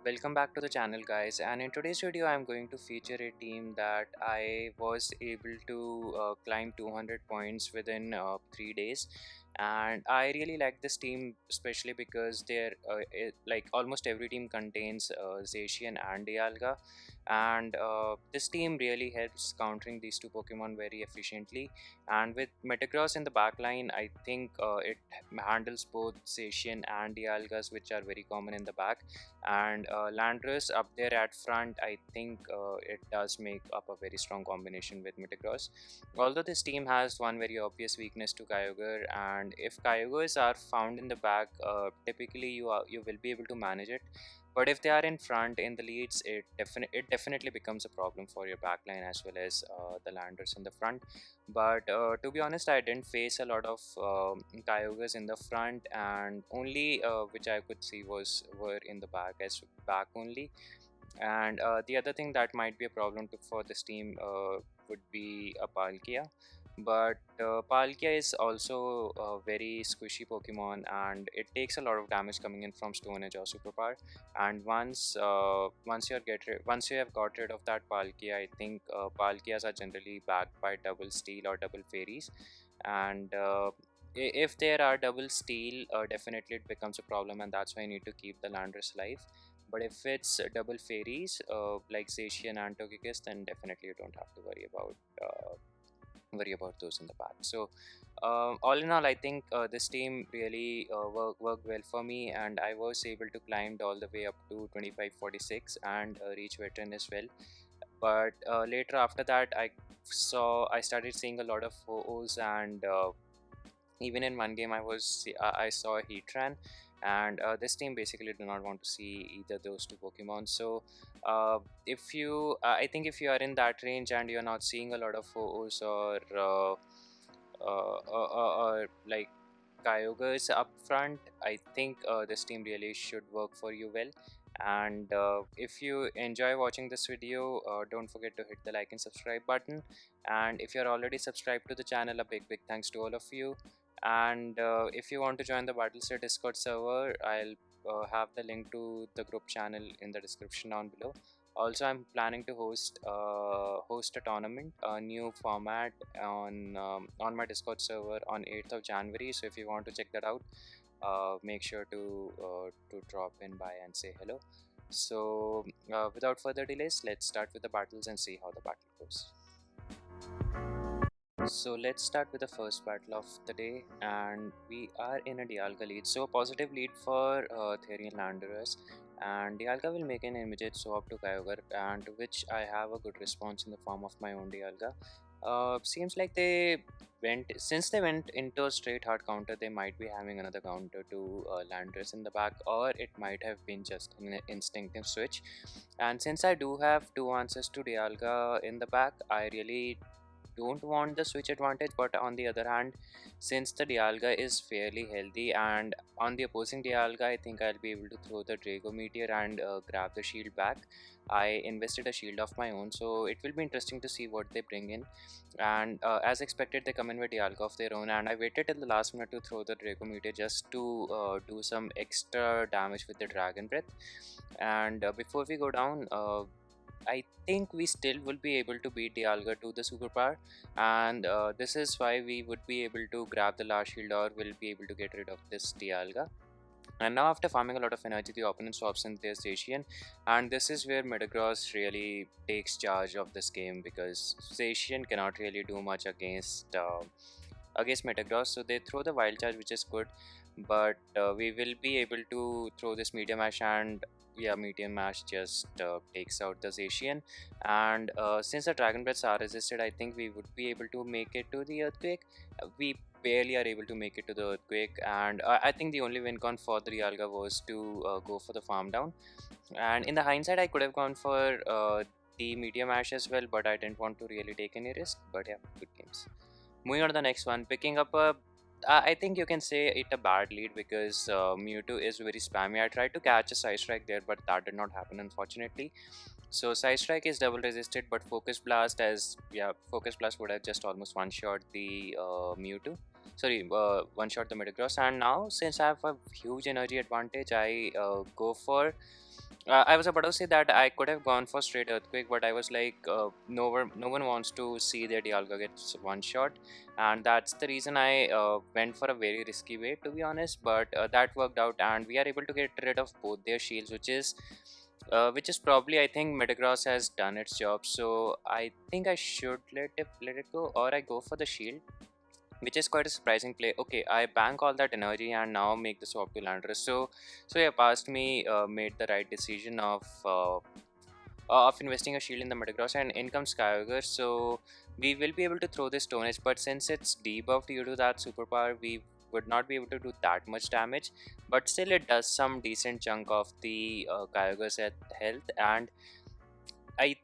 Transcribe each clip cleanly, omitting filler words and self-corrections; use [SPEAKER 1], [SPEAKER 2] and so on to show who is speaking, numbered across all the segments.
[SPEAKER 1] Welcome back to the channel, guys, and in today's video I'm going to feature a team that I was able to climb 200 points within 3 days. And I really like this team, especially because like almost every team contains Zacian and Dialga, and this team really helps countering these two Pokemon very efficiently. And with Metagross in the back line, I think it handles both Zacian and Dialgas, which are very common in the back, and Landorus up there at front. I think it does make up a very strong combination with Metagross. Although this team has one very obvious weakness to Kyogre, and if Kyogres are found in the back, typically you will be able to manage it. But if they are in front in the leads, it definitely becomes a problem for your backline as well as the landers in the front. But to be honest, I didn't face a lot of Kyogres in the front, and only which I could see were in the back only. And the other thing that might be a problem for this team would be a Palkia. But Palkia is also a very squishy Pokemon, and it takes a lot of damage coming in from Stone Edge or Superpower. And once you have got rid of that Palkia, I think Palkias are generally backed by double steel or double fairies. And if there are double steel, definitely it becomes a problem, and that's why I need to keep the Landers alive. But if it's double fairies like Zacian and Togekiss, then definitely you don't have to worry about those in the back. So all in all, I think this team really worked well for me, and I was able to climb all the way up to 2546 and reach veteran as well. But later after that, I started seeing a lot of OOs, and even in one game I saw a Heatran, and this team basically do not want to see either those two Pokemon. So if you I think if you are in that range and you're not seeing a lot of OOs or like Kyogres up front, I think this team really should work for you well. And if you enjoy watching this video, don't forget to hit the like and subscribe button. And if you're already subscribed to the channel, a big thanks to all of you. And if you want to join the Battlestar Discord server, I'll have the link to the group channel in the description down below. Also, I'm planning to host a tournament, a new format on my Discord server on 8th of January. So if you want to check that out, make sure to drop in by and say hello. So without further delays, let's start with the battles and see how the battle goes. So let's start with the first battle of the day, and we are in a Dialga lead. So a positive lead for Therian Landorus, and Dialga will make an immediate swap to Kyogre, and to which I have a good response in the form of my own Dialga. Seems like since they went into a straight hard counter, they might be having another counter to Landorus in the back, or it might have been just an instinctive switch. And since I do have two answers to Dialga in the back, I really don't want the switch advantage. But on the other hand, since the Dialga is fairly healthy, and on the opposing Dialga, I think I'll be able to throw the Draco Meteor and grab the shield back. I invested a shield of my own, so it will be interesting to see what they bring in. And as expected, they come in with Dialga of their own, and I waited till the last minute to throw the Draco Meteor just to do some extra damage with the Dragon Breath. And before we go down, I think we still will be able to beat Dialga to the superpower, and this is why we would be able to grab the last shield, or will be able to get rid of this Dialga. And now after farming a lot of energy, the opponent swaps in their Zacian, and this is where Metagross really takes charge of this game, because Zacian cannot really do much against Metagross. So they throw the Wild Charge, which is good, but we will be able to throw this Medium Mash, and yeah, Medium Mash just takes out the Zacian. And since the Dragon Breaths are resisted, I think we would be able to make it to the Earthquake. We barely are able to make it to the Earthquake, and I think the only win con for the Dialga was to go for the farm down. And in the hindsight, I could have gone for the Medium Mash as well, but I didn't want to really take any risk. But yeah, good games. Moving on to the next one, picking up a I think you can say it a bad lead, because Mewtwo is very spammy. I tried to catch a Side Strike there, but that did not happen, unfortunately. So Side Strike is double resisted, but Focus Blast, Focus Blast would have just almost one-shot the Mewtwo. Sorry, one-shot the Metagross. And now, since I have a huge energy advantage, I go for I was about to say that I could have gone for straight Earthquake, but I was like, no one wants to see their Dialga gets one shot, and that's the reason I went for a very risky way, to be honest. But that worked out, and we are able to get rid of both their shields, which is probably, I think Metagross has done its job. So I think I should let it go, or I go for the shield, which is quite a surprising play. Okay, I bank all that energy and now make the swap to Landorus. So yeah, past me made the right decision of investing a shield in the Metagross, and in comes Kyogre. So we will be able to throw this Stone Edge, but since it's debuffed due to that superpower, we would not be able to do that much damage. But still, it does some decent chunk of the Kyogre's health, and I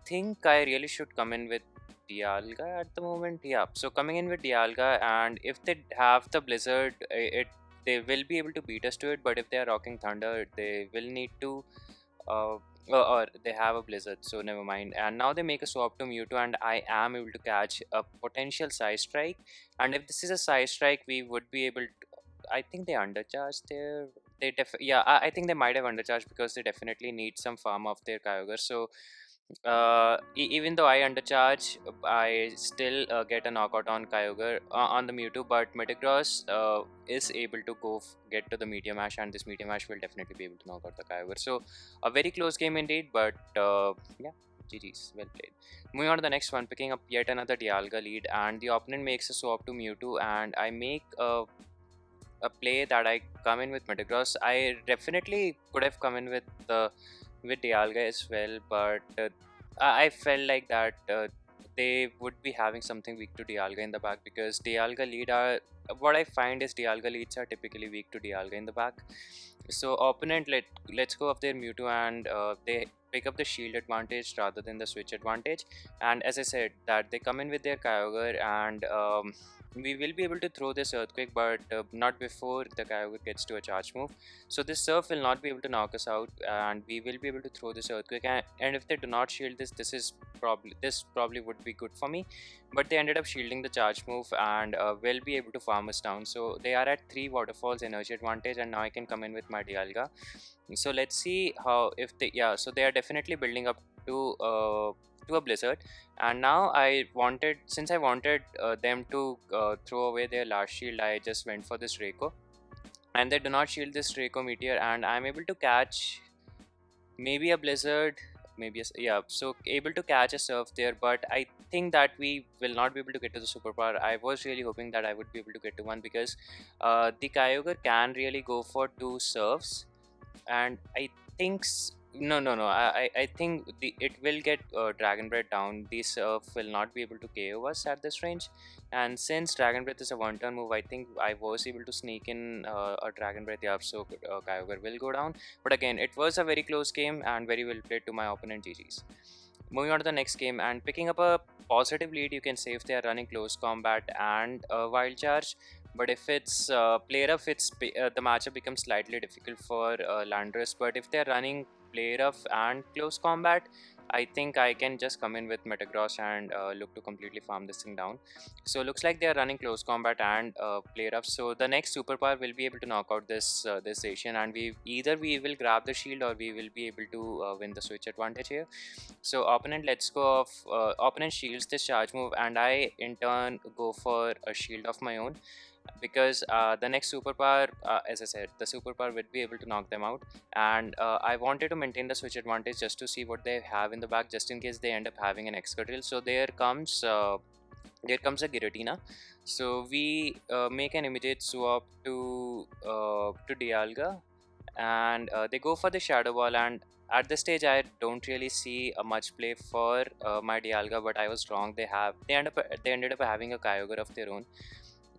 [SPEAKER 1] think I really should come in with Dialga at the moment. Yeah, so coming in with Dialga, and if they have the Blizzard, it they will be able to beat us to it. But if they are rocking Thunder, they will need to. Or they have a Blizzard, so never mind. And now they make a swap to Mewtwo, and I am able to catch a potential Side Strike. And if this is a Side Strike, we would be able to. I think they undercharged there. Yeah, I think they might have undercharged because they definitely need some farm of their Kyogre. So even though I undercharge, I still get a knockout on Kyogre on the Mewtwo, but Metagross is able to get to the Medium Ash, and this Medium Ash will definitely be able to knock out the Kyogre. So a very close game indeed, but yeah, GG's, well played. Moving on to the next one, picking up yet another Dialga lead, and the opponent makes a swap to Mewtwo, and I make a play that I come in with Metagross. I definitely could have come in with Dialga as well, but I felt like that they would be having something weak to Dialga in the back, because Dialga lead are what I find is Dialga leads are typically weak to Dialga in the back. So opponent let's go of their Mewtwo, and they pick up the shield advantage rather than the switch advantage. And as I said, that they come in with their Kyogre, and we will be able to throw this Earthquake, but not before the Kyogre gets to a charge move. So this Surf will not be able to knock us out, and we will be able to throw this Earthquake. And if they do not shield this, this probably would be good for me. But they ended up shielding the charge move, and will be able to farm us down. So they are at 3 waterfalls energy advantage, and now I can come in with my Dialga. So let's see how if they yeah. So they are definitely building up to a Blizzard, and now since I wanted them to throw away their last shield, I just went for this Reiko, and they do not shield this Reiko Meteor, and I'm able to catch maybe a Blizzard, yeah, so able to catch a Surf there. But I think that we will not be able to get to the superpower. I was really hoping that I would be able to get to one, because the Kyogre can really go for 2 Surfs, and I think no, I think it will get Dragon Breath down. The Surf will not be able to KO us at this range, and since Dragon Breath is a one-turn move, I think I was able to sneak in a Dragon Breath. Yeah, so Kyogre will go down. But again, it was a very close game and very well played to my opponent. GG's. Moving on to the next game, and picking up a positive lead, you can say, if they are running close combat and wild charge. But if it's play rough, the matchup becomes slightly difficult for Landorus. But if they're running play rough and close combat, I think I can just come in with Metagross and look to completely farm this thing down. So looks like they are running close combat and play rough. So the next superpower will be able to knock out this Zacian, and we will grab the shield, or we will be able to win the switch advantage here. So opponent shields this charge move, and I in turn go for a shield of my own, because the next superpower, as I said, the superpower would be able to knock them out. And I wanted to maintain the switch advantage just to see what they have in the back, just in case they end up having an Excadrill. So there comes a Giratina. So we make an immediate swap to Dialga, and they go for the Shadow Ball. And at this stage, I don't really see a much play for my Dialga, but I was wrong. They ended up having a Kyogre of their own.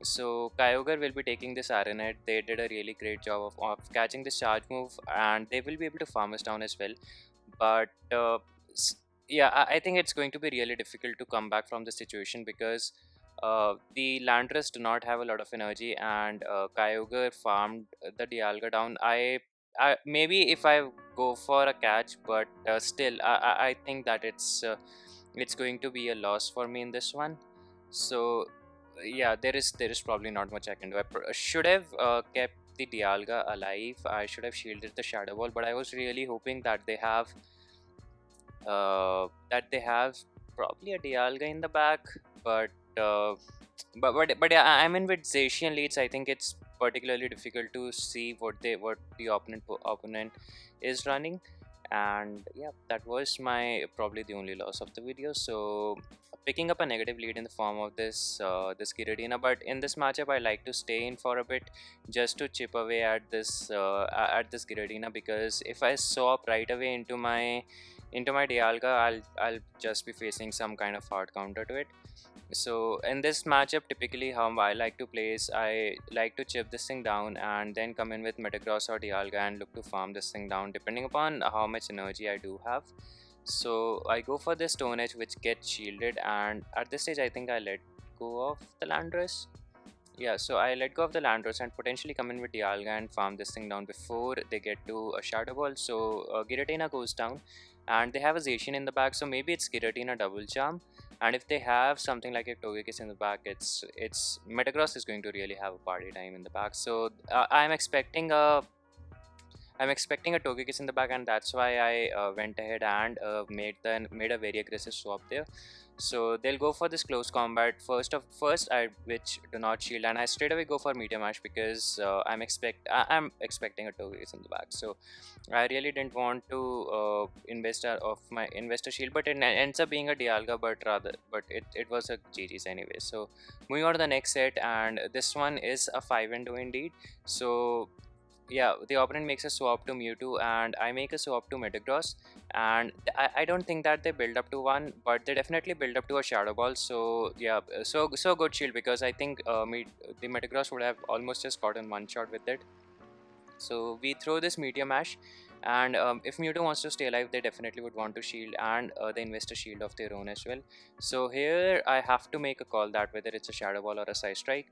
[SPEAKER 1] So Kyogre will be taking this Iron Head. They did a really great job of catching this charge move, and they will be able to farm us down as well. But yeah, I think it's going to be really difficult to come back from the situation, because the Landorus do not have a lot of energy, and Kyogre farmed the Dialga down. Maybe if I go for a catch, but still, I think that it's going to be a loss for me in this one. So yeah, there is probably not much I can do. Should have kept the Dialga alive, I should have shielded the Shadow Ball, but I was really hoping that they have probably a Dialga in the back, but uh, but yeah, I'm in with Zacian leads. I think it's particularly difficult to see what the opponent is running, and yeah, that was my probably the only loss of the video. So picking up a negative lead in the form of this Giratina, but in this matchup I like to stay in for a bit just to chip away at this Giratina, because if I swap right away into my Dialga, I'll just be facing some kind of hard counter to it. So in this matchup, typically how I like to play is I like to chip this thing down and then come in with Metagross or Dialga and look to farm this thing down depending upon how much energy I do have. So I go for this Stone Edge which gets shielded, and at this stage I think I let go of the Landorus. Yeah, so I let go of the Landorus and potentially come in with Dialga and farm this thing down before they get to a Shadow Ball. So Giratina goes down and they have a Zacian in the back, so maybe it's Giratina double charm. And if they have something like a Togekiss in the back, it's Metagross is going to really have a party time in the back. So I'm expecting a Togekiss in the back, and that's why I went ahead and made a very aggressive swap there. So they'll go for this close combat first, I which do not shield, and I straight away go for Meteor Mash because I'm expecting a Togekiss in the back. So I really didn't want to invest a shield, but it ends up being a Dialga, but it was a GG's anyway. So moving on to the next set, and this one is a 5-2 indeed. So yeah, the opponent makes a swap to Mewtwo and I make a swap to Metagross, and I don't think that they build up to one, but they definitely build up to a Shadow Ball. So yeah, so good shield, because I think the Metagross would have almost just gotten one shot with it. So we throw this Meteor Mash, and if Mewtwo wants to stay alive, they definitely would want to shield, and they invest a shield of their own as well. So here I have to make a call that whether it's a Shadow Ball or a Side Strike,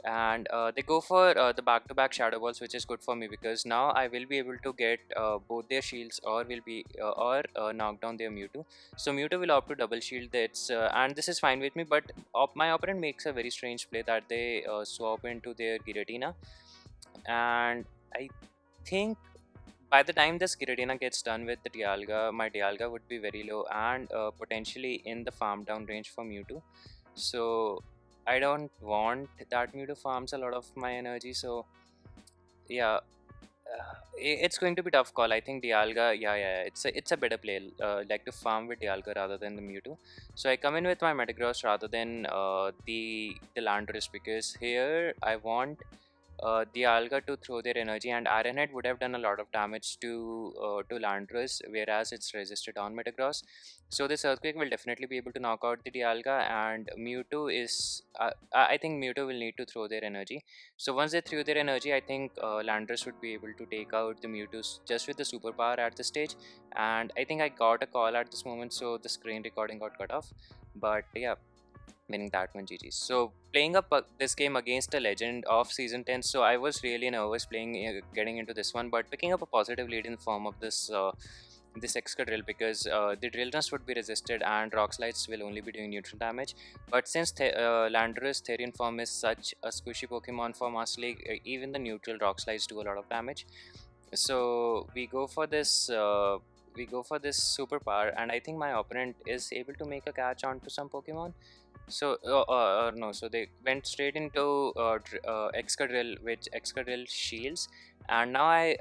[SPEAKER 1] and they go for the back-to-back Shadow Balls, which is good for me because now I will be able to get both their shields, or will be or knock down their Mewtwo. So Mewtwo will opt to double shield. That's and this is fine with me, but my opponent makes a very strange play that they swap into their Giratina, and I think by the time this Giratina gets done with the Dialga, my Dialga would be very low and potentially in the farm down range for Mewtwo. So I don't want that Mewtwo farms a lot of my energy. So yeah, it's going to be tough call. I think Dialga, yeah, it's a better play. Like to farm with Dialga rather than the Mewtwo. So I come in with my Metagross rather than the Landorus, because here I want the Alga to throw their energy, and Ironhead would have done a lot of damage to Landorus, whereas it's resisted on Metagross. So this Earthquake will definitely be able to knock out the Dialga, and Mewtwo is I think Mewtwo will need to throw their energy. So once they threw their energy, I think Landorus would be able to take out the Mewtwo just with the superpower at this stage. And I think I got a call at this moment, so the screen recording got cut off. But yeah, winning that one, GG. So playing up this game against a legend of season 10, so I was really nervous getting into this one, but picking up a positive lead in the form of this Excadrill, because the drill nest would be resisted and rock slides will only be doing neutral damage. But since Landorus Therian form is such a squishy Pokemon for Master League, even the neutral rock slides do a lot of damage. So we go for this superpower, and I think my opponent is able to make a catch onto some Pokemon. So no, so they went straight into Excadrill, which Excadrill shields, and now I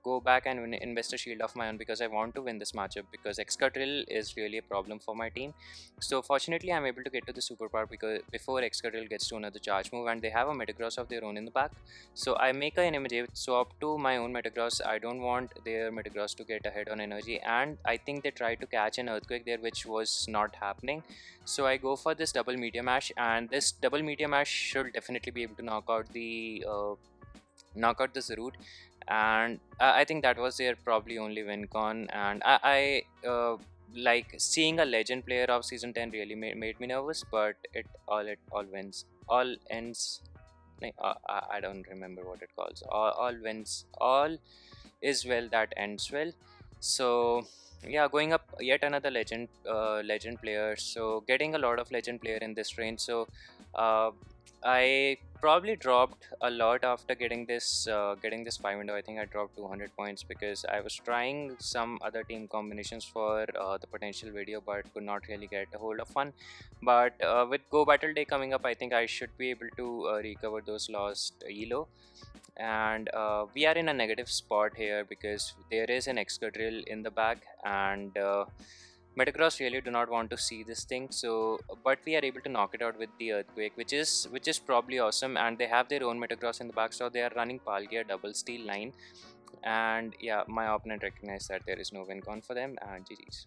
[SPEAKER 1] go back and invest a shield of my own because I want to win this matchup, because Excadrill is really a problem for my team. So fortunately I'm able to get to the superpower because before Excadrill gets to another charge move, and they have a Metagross of their own in the back. So I make an immediate swap to my own Metagross. I don't want their Metagross to get ahead on energy, and I think they tried to catch an Earthquake there, which was not happening. So I go for this double Meteor Mash, and this double Meteor Mash should definitely be able to knock out this route. And I think that was their probably only win con, and I like seeing a legend player of season 10 really made me nervous, but it all wins, all ends, like, I don't remember what it calls, all wins, all is well that ends well. So yeah, going up yet another legend player, so getting a lot of legend player in this range. So uh, I probably dropped a lot after getting this 5 window. I think I dropped 200 points because I was trying some other team combinations for the potential video, but could not really get a hold of one. But with Go Battle Day coming up, I think I should be able to recover those lost ELO. And we are in a negative spot here because there is an Excadrill in the back, and Metagross really do not want to see this thing. So, but we are able to knock it out with the Earthquake, which is probably awesome. And they have their own Metagross in the back, so they are running Palkia double steel line. And yeah, my opponent recognized that there is no win con for them, and GG's.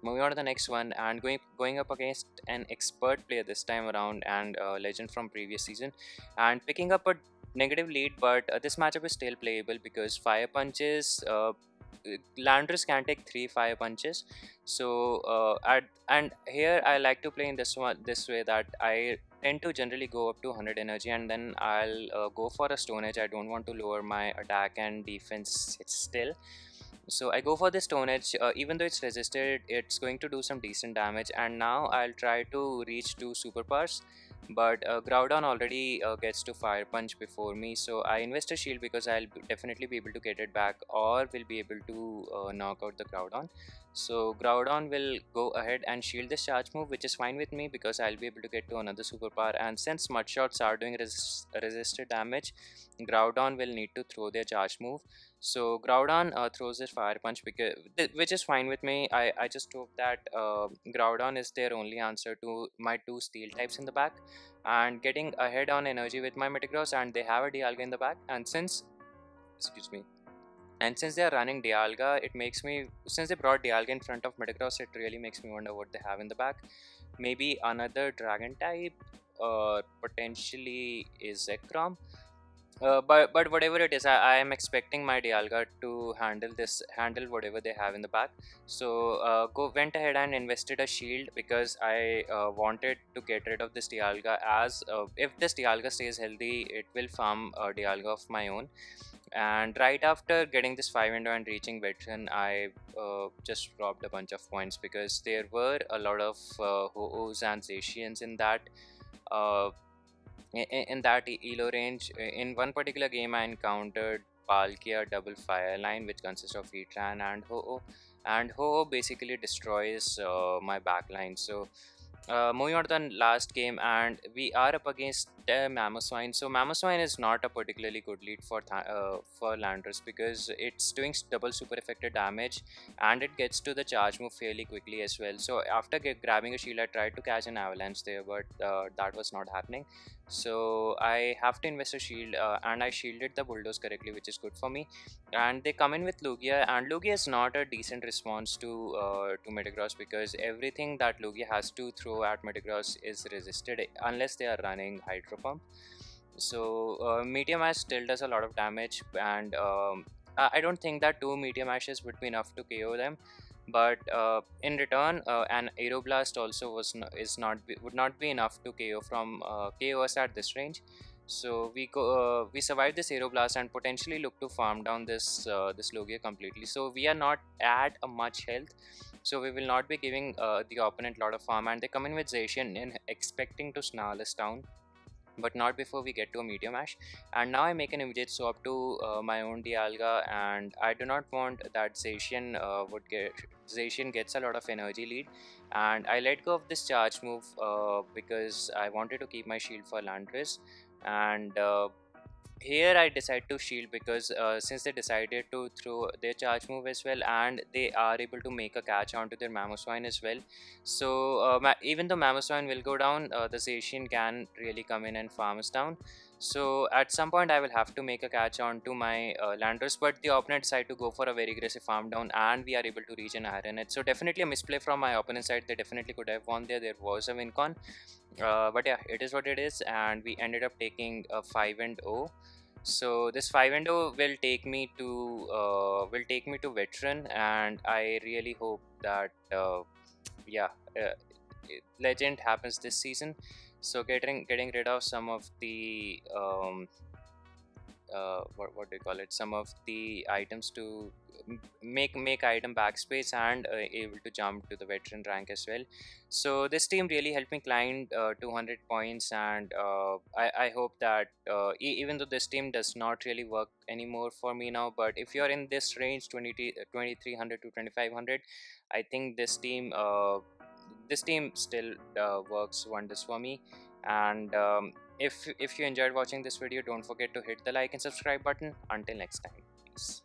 [SPEAKER 1] Moving on to the next one, and going up against an expert player this time around, and a legend from previous season, and picking up a negative lead. But this matchup is still playable because fire punches. Landorus can take 3 fire punches. So and here I like to play in this way, that I tend to generally go up to 100 energy, and then I'll go for a Stone Edge. I don't want to lower my attack and defense still. So I go for the Stone Edge. Even though it's resisted, it's going to do some decent damage. And now I'll try to reach 2 superpowers. But Groudon already gets to Fire Punch before me, so I invest a shield because I'll definitely be able to get it back, or will be able to knock out the Groudon. So Groudon will go ahead and shield this charge move, which is fine with me because I'll be able to get to another superpower. And since Mud Shots are doing resisted damage, Groudon will need to throw their charge move. So Groudon throws his fire punch, which is fine with me. I just hope that Groudon is their only answer to my 2 steel types in the back, and getting ahead on energy with my Metagross, and they have a Dialga in the back. And excuse me, since they are running Dialga, since they brought Dialga in front of Metagross, it really makes me wonder what they have in the back. Maybe another Dragon type, or potentially is Zekrom. But whatever it is, I am expecting my Dialga to handle whatever they have in the back. So went ahead and invested a shield because I wanted to get rid of this Dialga, as if this Dialga stays healthy, it will farm a Dialga of my own. And right after getting this 5 window and reaching veteran, I just dropped a bunch of points because there were a lot of Ho-Ohs and Zacians in that. Uh, in that ELO range. In one particular game, I encountered Palkia double fire line, which consists of Heatran and Ho-Oh. And Ho-Oh basically destroys my backline. So moving on to the last game, and we are up against Mamoswine. So Mamoswine is not a particularly good lead for Landorus because it's doing double super effective damage, and it gets to the charge move fairly quickly as well. So after grabbing a shield, I tried to catch an avalanche there, but that was not happening. So I have to invest a shield, and I shielded the bulldoze correctly, which is good for me. And they come in with Lugia, and Lugia is not a decent response to Metagross because everything that Lugia has to throw at Metagross is resisted unless they are running Hydro Pump. So Meteor Mash still does a lot of damage, and I don't think that 2 Meteor Mashes would be enough to KO them. But in return, an Aeroblast also would not be enough to KO us at this range. So we survive this Aeroblast and potentially look to farm down this Logia completely. So we are not at a much health, so we will not be giving the opponent a lot of farm. And they come in with Zacian in expecting to snarl us down, but not before we get to a Meteor Mash. And now I make an immediate swap to my own Dialga, and I do not want that Zacian gets a lot of energy lead, and I let go of this charge move because I wanted to keep my shield for Landorus. And here I decide to shield because since they decided to throw their charge move as well, and they are able to make a catch onto their Mamoswine as well. So even though Mamoswine will go down, the Zacian can really come in and farm us down. So at some point I will have to make a catch onto my Landorus, but the opponent decide to go for a very aggressive farm down, and we are able to reach an Iron Edge. So definitely a misplay from my opponent's side. They definitely could have won there. There was a win con. But yeah, it is what it is, and we ended up taking a 5-0. So this 5-0 will take me to veteran, and I really hope that yeah, legend happens this season. So getting rid of some of the what do you call it, some of the items to make item backspace and able to jump to the veteran rank as well. So this team really helped me climb 200 points, and I hope that even though this team does not really work anymore for me now, but if you're in this range 2300 to 2500, I think this team still works wonders for me. And if you enjoyed watching this video, don't forget to hit the like and subscribe button. Until next time, peace.